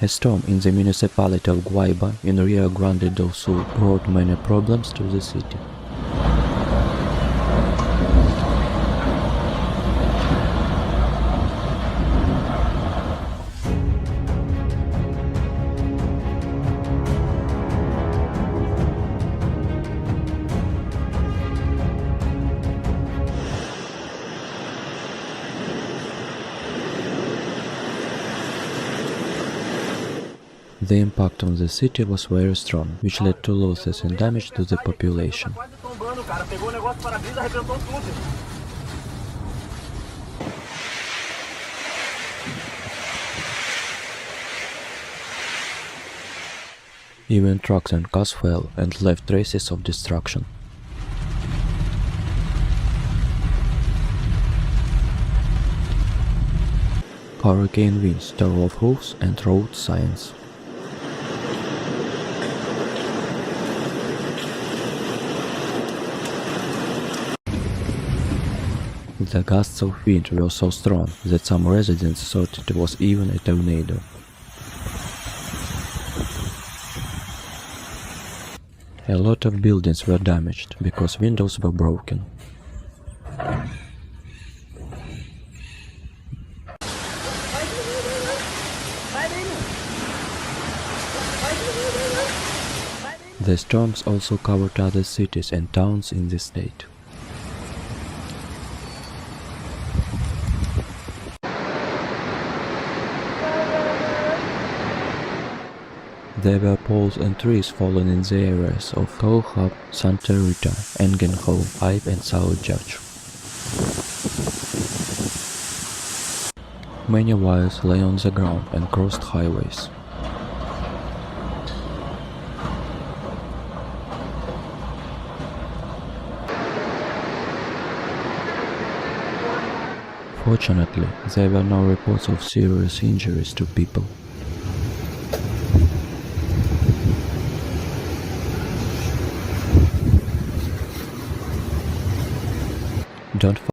A storm in the municipality of GUÁIBA in Rio Grande do Sul brought many problems to the city. The impact on the city was very strong, which led to losses and damage to the population. Even trucks and cars fell and left traces of destruction. Hurricane winds tore off roofs and road signs. The gusts of wind were so strong that some residents thought it was even a tornado. A lot of buildings were damaged because windows were broken. The storms also covered other cities and towns in the state. There were poles and trees fallen in the areas of Coahab, Santa Rita, Engenho, Ibe and South Judge. Many wires lay on the ground and crossed highways. Fortunately, there were no reports of serious injuries to people. Don't